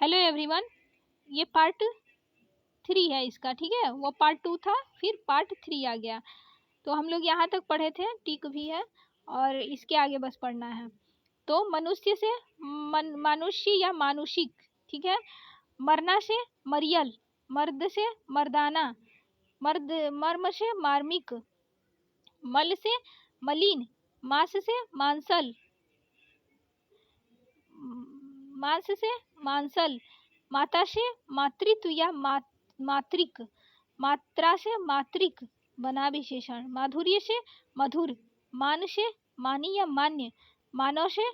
Hello everyone, ये part 3 है इसका। ठीक है, वो पार्ट 2 था, फिर पार्ट 3 आ गया। तो हम लोग यहाँ तक पढ़े थे, टिक भी है और इसके आगे बस पढ़ना है। तो मनुष्य से मनुष्य या मानुषिक, ठीक है। मरना से मरियल, मर्द से मर्दाना, मर्म से मार्मिक, मल से मलिन, मांस से मांसल, मांस से मांसल, माता से मातृत्व या मातृक, मात्रा से मातृक बना विशेषण। माधुर्य से मधुर, मान से मानी या मान्य, मानव से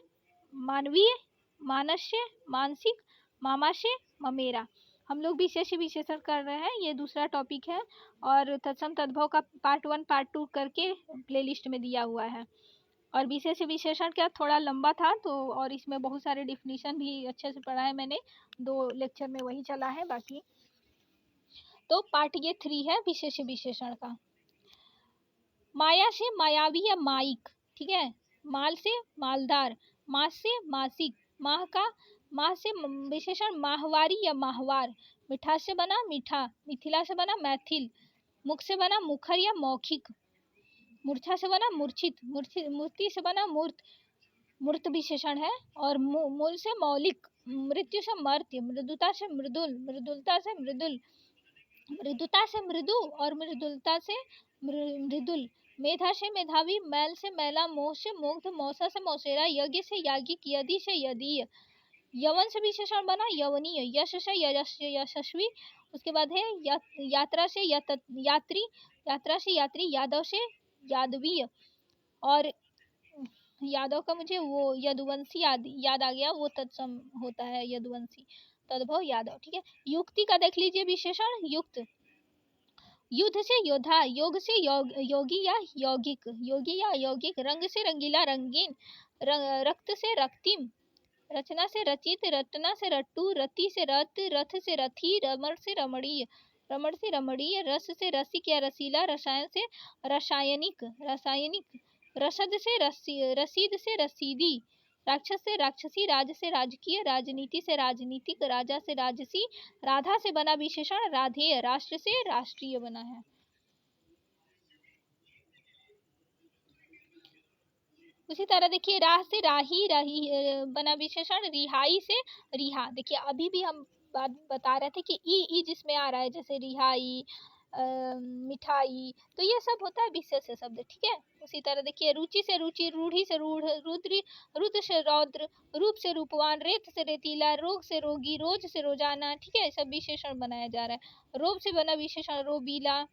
मानवीय, मानस से मानसिक, मामा से ममेरा। हम लोग विशेष विशेषण कर रहे हैं, ये दूसरा टॉपिक है और तत्सम तद्भव का पार्ट 1 पार्ट 2 करके प्लेलिस्ट में दिया हुआ है। और विशेष विशेषण क्या थोड़ा लंबा था तो, और इसमें बहुत सारे डिफिनीशन भी अच्छे से पढ़ा है मैंने, 2 लेक्चर में वही चला है बाकी। तो पार्ट ये 3 है विशेष विशेषण का। माया से मायावी या माइक, ठीक है। माल से मालदार, मास से मासिक, माह से विशेषण माहवारी या माहवार, मिठास से बना मीठा, मिथिला से बना मैथिल, मुख से बना मुखर या मौखिक, मूर्छा से बना मूर्छित, मूर्ति से बना मूर्त, मूर्त विशेषण है। और मूल से मौलिक, मृत्यु से मर्त्य, मृदुता से मृदुल, मृदुलता से मृदुल, मृदुता से मृदु और मृदुलता से मृदुल, मेधा से मेधावी, मैल से मैला, मोह से मुग्ध, मौसा से मौसेरा, यज्ञ से याज्ञिक, यदि से यदीय, यवन से विशेषण बना यवनीय, यश से यशस्वी। उसके बाद है यात्रा से यात्री, यात्रा से यात्री, यादव से यादवीय। और यादव का मुझे वो यदुवंशी याद आ गया, वो तत्सम होता है यदुवंशी, तद्भव यादव। ठीक है, युक्ति का देख लीजिए विशेषण युक्त, युद्ध से योद्धा, योग से योगी या यौगिक, योगी या यौगिक, रंग से रंगीला रंगीन, रक्त से रक्तिम, रचना से रचित, रटना से रट्टू, रति से रत, रथ से रथी, रमण से रमणीय, रमण से रमणीय, रस से रसिक या रसीला, रसायन से रासायनिक, रासायनिक, रसद से रसीद से रसीदी, राक्षस से राक्षसी, राज से राजकीय, राजनीति से राजनीतिक, राजा से राजसी, राधा से बना विशेषण राधेय, राष्ट्र से राष्ट्रीय बना है। उसी तरह देखिए राह से राही, बना विशेषण रिहाई से रिहा। देखिए अभी भी हम बात बता रहे थे कि ई जिसमें आ रहा है, जैसे रिहाई, मिठाई, तो ये सब होता है विशेष शब्द। ठीक है, उसी तरह देखिए रुचि से रुचि, रूढ़ी से रूढ़, रुद्र से रौद्र, रूप से रूपवान, रेत से रेतीला, रोग से रोगी, रोज से रोजाना। ठीक है, सब विशेषण बनाया जा रहा है। रोब से बना विशेषण रोबीला,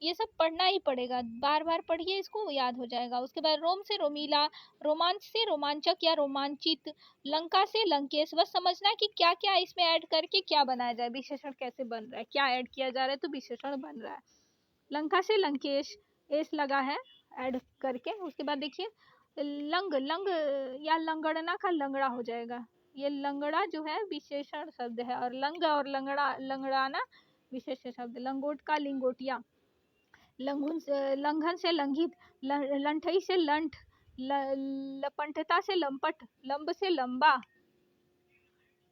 ये सब पढ़ना ही पड़ेगा, बार बार पढ़िए, इसको याद हो जाएगा। उसके बाद रोम से रोमीला, रोमांच से रोमांचक या रोमांचित, लंका से लंकेश। बस समझना कि क्या क्या इसमें ऐड करके क्या बनाया जाए, विशेषण कैसे बन रहा है, क्या ऐड किया जा रहा है तो विशेषण बन रहा है। लंका से लंकेश, एस लगा है ऐड करके। उसके बाद देखिए लंग, लंग या लंगड़ना का लंगड़ा हो जाएगा, ये लंगड़ा जो है विशेषण शब्द है, और लंग और लंगड़ा, लंगड़ाना विशेष शब्द। लंगोट का लिंगोटिया, लंघन से लंघित, लंठई से लंठ, लपंटता से लंपट, लंब से लंबा,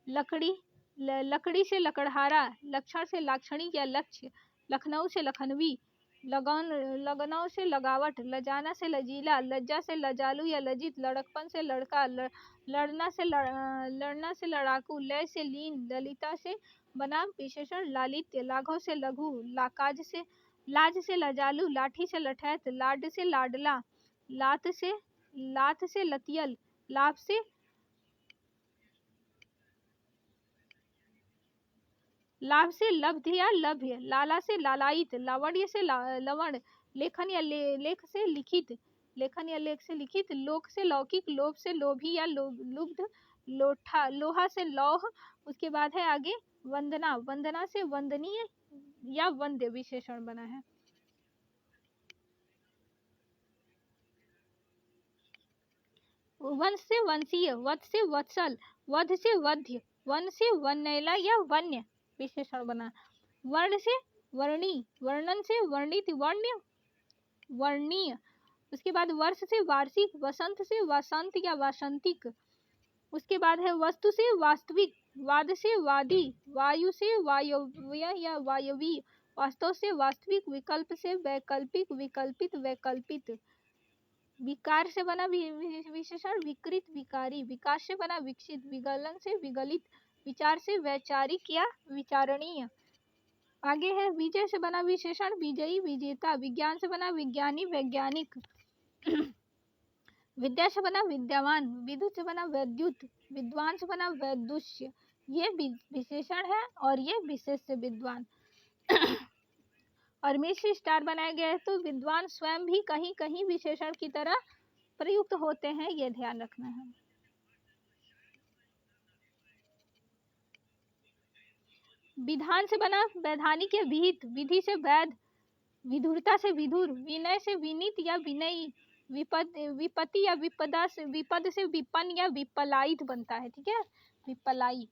लकड़ी से लकड़हारा, लक्षण से लाक्षणिक या लक्ष्य, लखनऊ से लखनवी, लगनौ से लगावट, लजाना से लजीला, लज्जा से लजालू या लजित, लड़कपन से लड़का, लड़ना से लड़ाकू, लय से लीन, ललिता से बना विशेषण लालित्य, लाघव से लघु, लाज से लजालू, लाठी से लठैत, लाड से लाडला, लात से लतियल, लाभ से लब्ध या लभ्य, लाला से लालायित, लावण्य से लवण, लेखन या लेख से लिखित, लेखन या लेख से लिखित, लोक से लौकिक, लोभ से लोभी या लुब्ध, लोहा से लौह। उसके बाद है आगे वंदना, वंदना से वंदनीय या वंद्य विशेषण बना है। वंश से वंशीय, वध से वत्सल, वध से वध्य, वन से वनैला या वन्य विशेषण बना। वर्ण से वर्णी, वर्णन से वर्णित, वर्ण्य वर्णीय। उसके बाद वर्ष से वार्षिक, वसंत से वसंत या वासंतिक, उसके बाद है वस्तु से वास्तविक, वाद से वादी, वायु से वायव्य या वायवी, वास्तव से वास्तविक, विकल्प से वैकल्पिक, विकल्पित वैकल्पित, विकार से बना विशेषण विकृत विकारी, विकास से बना विकसित, विगलन से विगलित, विचार से वैचारिक या विचारणीय। आगे है विजय से बना विशेषण विजयी विजेता, विज्ञान से बना विज्ञानी वैज्ञानिक, विद्या से बना विद्यावान, विद्युत से बना वैद्युत, विद्वान से बना वैदुष्य। ये विशेषण है और ये विशेष से विद्वान। और मिश्र स्टार बनाया गया है तो विद्वान स्वयं भी कहीं कहीं विशेषण की तरह प्रयुक्त होते हैं, ये ध्यान रखना है। विधान से बना वैधानिक या विहित, विधि से वैध, विधुरता से विधुर, विनय से विनीत या विनयी, विपत्ति या विपदा से विपद से विपन्न या विपलायित बनता है, ठीक है, विपलायित।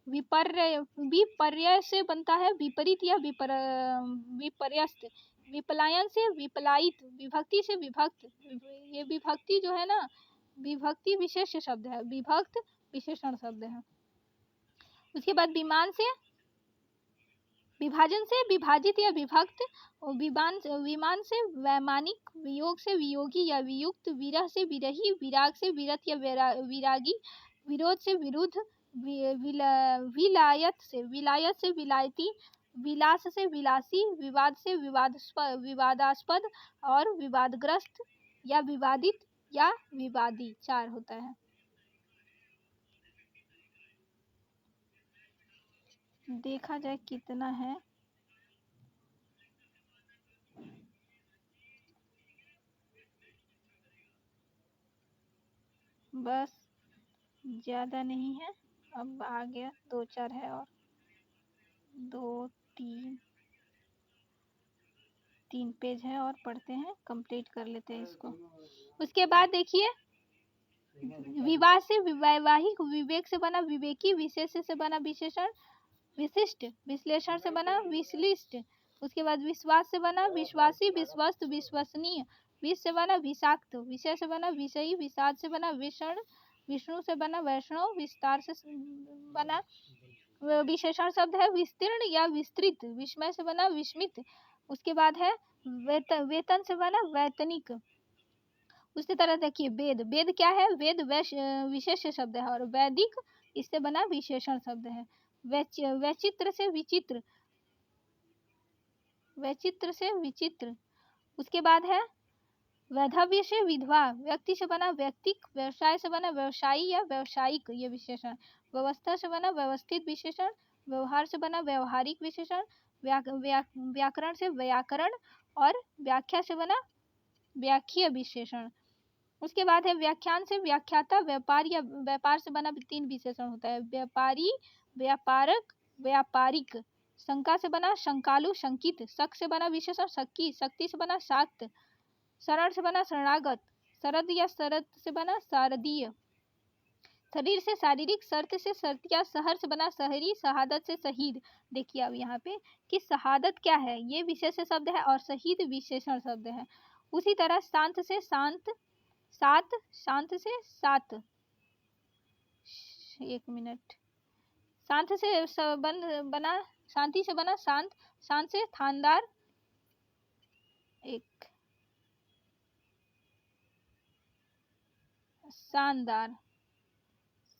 विपर्य से बनता है विपरीत या विपर्यस्त, विपलायन से विपलायित, विभक्ति से विभक्त, ये विभक्ति जो है ना, विभक्ति विशेष शब्द है, विभक्त विशेषण शब्द है। उसके बाद विमान से विभाजन से विभाजित या विभक्त, विमान से वैमानिक, वियोग से वियोगी या वियुक्त, विरह से विरही, विराग से विरत या विरागी, विरोध से विरुद्ध, विलायत से विलायती, विलास से विलासी, विवाद से विवादास्पद और विवादग्रस्त या विवादित या विवादी, 4 होता है। देखा जाए कितना है, बस ज्यादा नहीं है, अब आ गया 2-4 है और 2-3 पेज है और पढ़ते हैं, कंप्लीट कर लेते हैं इसको। उसके बाद देखिए विवाह से वैवाहिक, विवेक से बना विवेकी, विशेष से बना विशेषण विशिष्ट, विश्लेषण से बना विश्लिष्ट। उसके बाद विश्वास से बना विश्वासी, विश्वस्त विश्वसनीय, विष से बना विषाक्त, विषय से बना विषयी, विषाद से बना विषण, विष्णु से बना वैष्णव, विस्तार से बना विशेषण शब्द है विस्तीर्ण या विस्तृत, विस्मय से बना विस्मित। उसके बाद है वेतन से बना वैतनिक। उसी तरह देखिए वेद, वेद क्या है, वेद विशेष शब्द है और वैदिक इससे बना विशेषण शब्द है। वैचित्र से विचित्र, वैचित्र से विचित्र। उसके बाद है वैधव्य से विधवा, व्यक्ति से बना व्यक्तिक, व्यवसाय से बना व्यवसायी या व्यावसायिक, ये विशेषण। व्यवस्था से बना व्यवस्थित विशेषण, व्यवहार से बना व्यवहारिक विशेषण, व्याकरण से व्याकरण और व्याख्या से बना व्याख्यीय विशेषण। उसके बाद है व्याख्यान से व्याख्याता, व्यापार या व्यापार से बना 3 विशेषण होता है, व्यापारी, व्यापारक, व्यापारिक। शंका से बना शंकालु, शंकित। शक से बना विशेषण शक्की, शक्ति से बना शाक्त। शरण से बना शरणागत, शरद या शरद से बना शारदीय। शरीर से शारीरिक, शर्त से शर्तिया, शहर से बना शहरी, शहादत से शहीद। देखिए अब यहाँ पे कि शहादत क्या है, ये विशेष शब्द है और शहीद विशेषण शब्द है। उसी तरह शांत से शांत, सात, शांत से सात, 1 मिनट, शांत से बना शांति से बना शांत, शांत से थानदार, एक शानदार,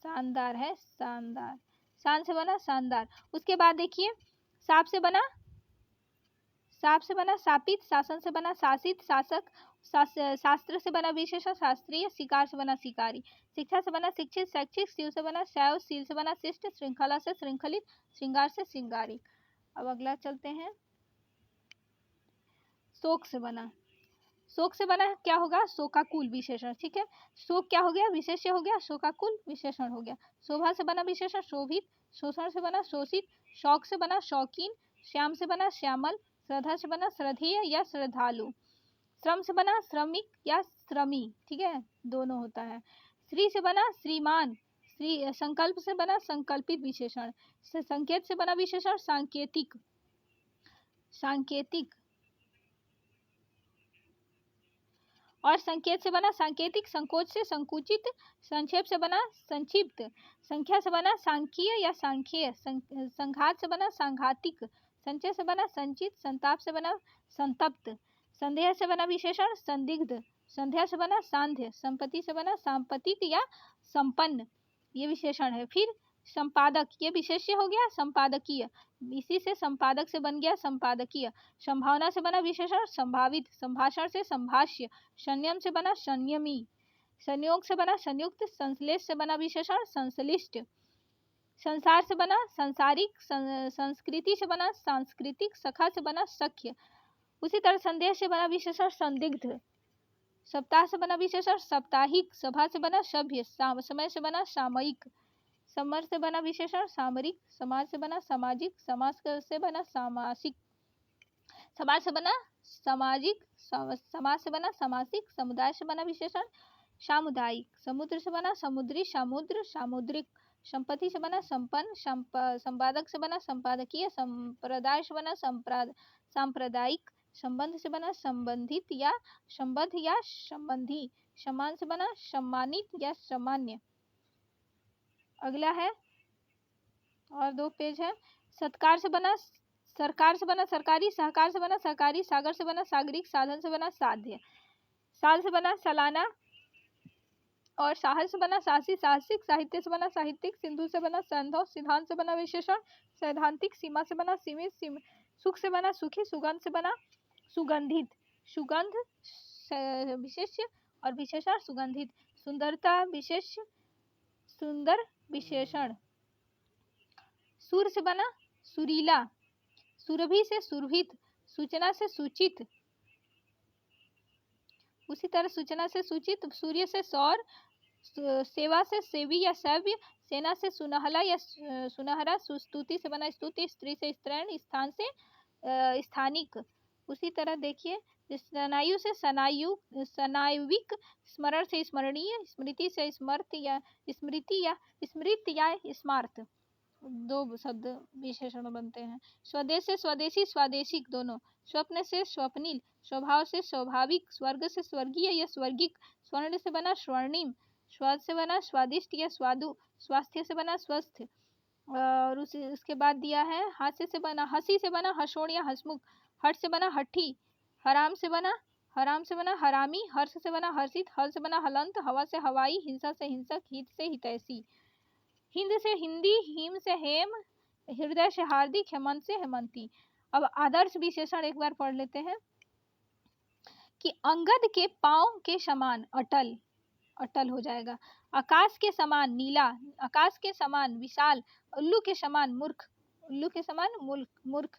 शानदार है शानदार, शान से बना शानदार। उसके बाद देखिए साप से बना शापित, शासन से बना शासित, शासक, शास्त्र से बना विशेषण शास्त्रीय, शिकार से बना शिकारी, शिक्षा से बना शिक्षित, शैक्षिक, शिव से बना शैव, शील से बना शिष्ट, श्रृंखला से श्रृंखलित, श्रृंगार से श्रृंगारी। अब अगला चलते हैं, शोक से बना, शोक से बना क्या होगा, शोकाकुल विशेषण, ठीक है। शोक क्या हो गया, विशेष्य हो गया, शोकाकुल विशेषण हो गया। शोभा से बना विशेषण शोभित, शोषण से बना शोषित, शौक से बना शौकीन, श्याम से बना श्यामल, श्रद्धा से बना श्रद्धेय या श्रद्धालु, श्रम से बना श्रमिक या श्रमी, ठीक है, दोनों होता है। श्री से बना श्रीमान, श्री, संकल्प से बना संकल्पित विशेषण, संकेत से बना विशेषण सांकेतिक, सांकेतिक। और संकेत से बना सांकेतिक, संकोच से संकुचित, संक्षेप से बना संक्षिप्त, संख्या से बना सांख्यीय या सांख्यीय, संघात से बना सांघातिक, संचय से बना संचित, संताप से बना संतप्त, संदेह से बना विशेषण संदिग्ध, संध्या से बना सांध्य, संपत्ति से बना सांपतिक या संपन्न, ये विशेषण है। फिर संपादक, ये विशेष्य हो गया संपादकीय, इसी से संपादक से बन गया संपादकीय। संभावना से बना विशेषण संभावित, संभाषण से संभाष्य, संयम से बना संयमी, संयोग से बना संयुक्त, संश्लेष से बना विशेषण संश्लिष्ट, संसार से बना संसारिक, संस्कृति से बना सांस्कृतिक, सखा से बना सख्य। उसी तरह संदेह से बना विशेषण संदिग्ध, सप्ताह से बना विशेषण साप्ताहिक, सभा से बना सभ्य, समय से बना सामयिक, समर से बना विशेषण सामरिक, समाज से बना सामाजिक, समाज से बना सामासिक, समाज से बना सामाजिक, समाज से बना सामासिक, समुदाय से बना विशेषण सामुदायिक, समुद्र से बना समुद्री, समुद्र सामुद्रिक, संपत्ति से बना संपन्न, संपादक से बना संपादकीय, संप्रदाय से बना सांप्रदायिक, संबंध से बना संबंधित या संबद्ध या संबंधी, सम्मान से बना सम्मानित या सामान्य। अगला है और 2 पेज है। सत्कार से बना सरकार से बना सरकारी, सहकार से बना सहकारी, सागर से बना सागरिक, साधन से बना साध्य, साल से बना सालाना और साहस से बना साहसी, साहसिक, साहित्य से बना साहित्यिक, सिंधु से बना संधव, सिद्धांत से बना विशेषण सैद्धांतिक, सीमा से बना सीमित, सुख से बना सुखी, सुगंध से बना सुगंधित, सुगंध विशेष्य और विशेषण सुगंधित, सुंदरता विशेष्य सुंदर विशेषण, सुर से बना सुरीला, सुरभि से सुरभित, सूचना से सूचित, उसी तरह सूचना से सूचित, सूर्य से सौर, सेवा से सेवी या सव्य, सेना से सुनहला या सुनहरा, स्तुति से बना स्तुति, स्त्री से स्त्रैण, स्थान से स्थानिक। उसी तरह देखिए स्नायु से स्नायु, स्नायविक, स्मरण से स्मरणीय, स्मृति से स्मृत या स्मृति या स्मृत या स्मार्त, 2 शब्द विशेषण बनते हैं। स्वदेश से स्वदेशी, स्वादेशिक दोनों, स्वप्न से स्वप्निल, स्वभाव से स्वाभाविक, स्वर्ग से स्वर्गीय या स्वर्गिक, स्वर्ण से बना स्वर्णिम, स्वाद से बना स्वादिष्ट या स्वादु, स्वास्थ्य से बना स्वस्थ। और उसके बाद दिया है हास्य से बना हंसी से बना हसोण या हसमुख, हट से बना हठी, हराम से बना हरामी, हर्ष से बना हर्षित, हल से बना हलंत, हवा से हवाई, हिंसा से हिंसक, हित से हितैषी, हिंद से हिंदी, हिम से हेम, हृदय से हार्दिक, हेमंत से हेमंती। अब आदर्श विशेषण एक बार पढ़ लेते हैं कि अंगद के पांव के समान अटल, अटल हो जाएगा, आकाश के समान नीला, आकाश के समान विशाल, उल्लू के समान मूर्ख, उल्लू के समान मूर्ख,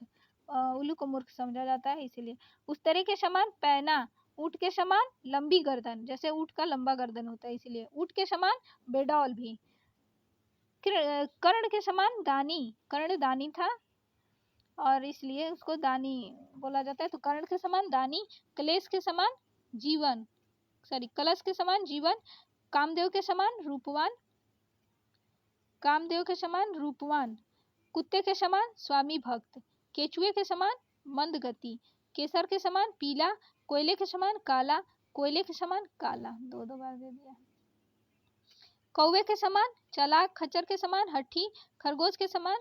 उल्लू को मूर्ख समझा जाता है इसलिए, उस तरह के समान पैना, ऊंट के समान लंबी गर्दन, जैसे ऊंट का लंबा गर्दन होता है इसलिए, ऊंट के समान बेडौल भी, कर्ण के समान दानी, कर्ण दानी था और इसलिए उसको दानी बोला जाता है, तो कर्ण के समान दानी, कलेश के समान जीवन, कलश के समान जीवन, कामदेव के समान रूपवान, कामदेव के समान रूपवान, कुत्ते के समान स्वामी भक्त, केचुए के समान मंद गति, केसर के समान पीला, कोयले के समान काला, कोयले के समान काला, 2 बार दे दिया, कौवे के समान चालाक, खच्चर के समान हठी, खरगोश के समान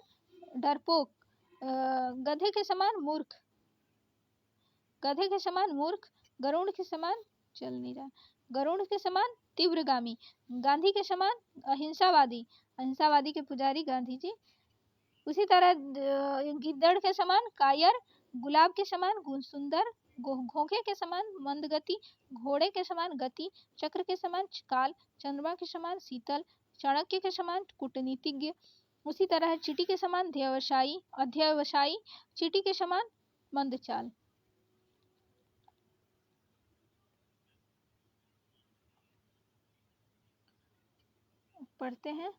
डरपोक, गधे के समान मूर्ख, गधे के समान मूर्ख, गरुड़ के समान चल नहीं रहा, गरुड़ के समान तीव्रगामी, गांधी के समान अहिंसावादी, अहिंसावादी के पुजारी गांधी जी, उसी तरह गिद्दड़ के समान कायर, गुलाब के समान सुंदर, घोंघे के समान मंदगति, घोड़े के समान गति, चक्र के समान काल, चंद्रमा के समान शीतल, चाणक्य के समान कूटनीतिज्ञ, उसी तरह चींटी के समान अध्यवसायी, चींटी के समान मंदचाल। पढ़ते हैं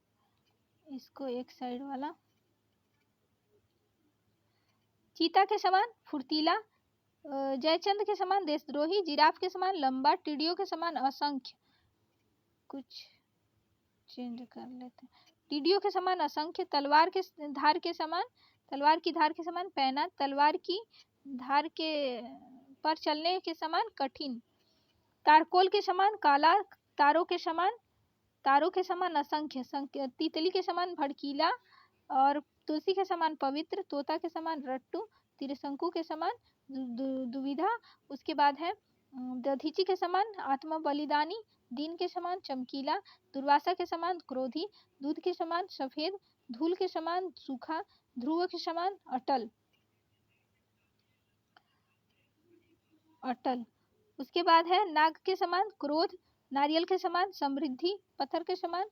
इसको एक साइड वाला, चीता के समान फुर्तीला, जयचंद के समान देशद्रोही, जिराफ के समान लंबा, टिड्डियों के समान असंख्य, कुछ चेंज कर लेते हैं, टिड्डियों के समान असंख्य, तलवार के धार के समान, तलवार की धार के समान पैना, तलवार की धार के पर चलने के समान कठिन, तारकोल के समान काला, तारों के समान असंख्य, तितली के समान भड़कीला, और तुलसी के समान पवित्र, तोता के समान रट्टू, त्रिशंकु के समान दुविधा। उसके बाद है दधीचि के समान आत्मा बलिदानी, दीन के समान चमकीला, दुर्वासा के समान क्रोधी, दूध के समान सफेद, धूल के समान सूखा, ध्रुव के समान अटल। उसके बाद है नाग के समान क्रोध, नारियल के समान समृद्धि, पत्थर के समान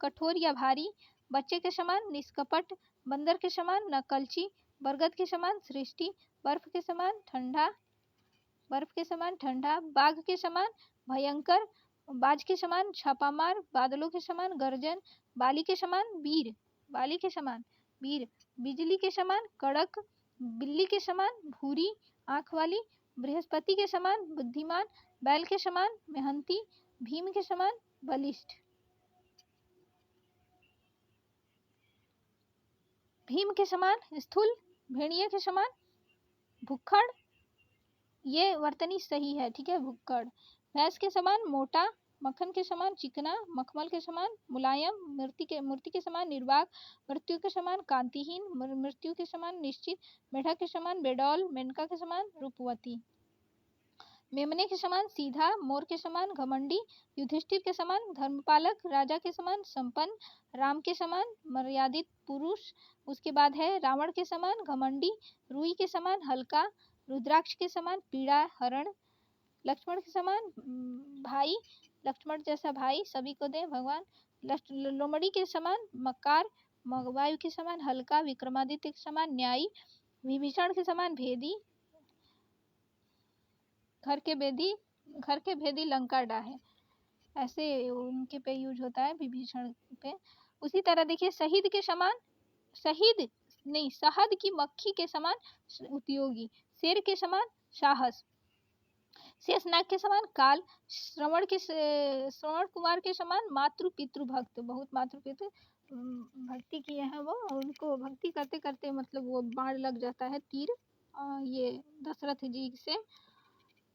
कठोर या भारी, बच्चे के समान निष्कपट, बंदर के समान नकलची, बरगद के समान सृष्टि, बर्फ के समान ठंडा, बाघ के समान भयंकर, बाज के समान छापामार, बादलों के समान गर्जन, बाली के समान वीर, बिजली के समान कड़क, बिल्ली के समान भूरी आंख वाली, बृहस्पति के समान बुद्धिमान, बैल के समान मेहनती, भीम के समान बलिष्ठ, भीम के समान स्थूल, भेड़िए के समान भुक्खड़, ये वर्तनी सही है, ठीक है, भुक्कड़। भैंस के समान मोटा, मक्खन के समान चिकना, मखमल के समान मुलायम, मूर्ति के समान निर्वाक, मृत्यु के समान कांतिहीन, मृत्यु के समान निश्चित, मेढक के समान बेडौल, मेनका के समान रूपवती, मेमने के समान सीधा, मोर के समान घमंडी, युधिष्ठिर के समान धर्मपालक, राजा के समान संपन्न, राम के समान मर्यादित पुरुष। उसके बाद है रावण के समान घमंडी, रुई के समान हल्का, रुद्राक्ष के समान पीड़ा हरण, लक्ष्मण के समान भाई, लक्ष्मण जैसा भाई सभी को दे भगवान, लोमड़ी के समान मकार, वायु के समान हल्का, विक्रमादित्य के समान न्यायी, विभीषण के समान भेदी, घर के भेदी लंका डाहे, ऐसे उनके पे यूज होता है विभीषण पे। उसी तरह देखिए शहद की मक्खी के समान उपयोगी, शेर के समान साहस, शेषनाग के समान काल, श्रवण कुमार के समान मातृ पितृ भक्त, बहुत मातृ पितृ भक्ति किए हैं वो, उनको भक्ति करते करते मतलब वो बाण लग जाता है तीर, ये दशरथ जी से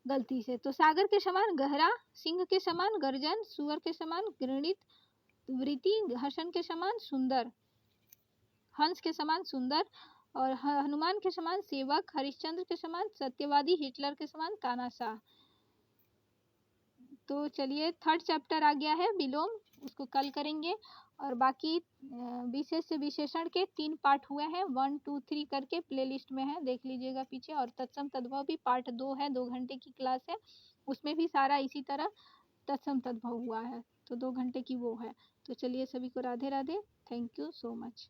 गलती से। तो सागर के समान गहरा, सिंह के समान गर्जन, सुअर के समान घृणित वृत्ति, हसन के समान सुंदर, हंस के समान सुंदर, और हनुमान के समान सेवक, हरिश्चंद्र के समान सत्यवादी, हिटलर के समान तानाशाह। तो चलिए थर्ड चैप्टर आ गया है विलोम, उसको कल करेंगे, और बाकी विशेष से विशेषण के 3 पार्ट हुए हैं, 1 2 3 करके प्लेलिस्ट में है, देख लीजिएगा पीछे। और तत्सम तद्भव भी पार्ट 2 है, 2 घंटे की क्लास है, उसमें भी सारा इसी तरह तत्सम तद्भव हुआ है, तो 2 घंटे की वो है। तो चलिए सभी को Radhe Radhe, thank you so much.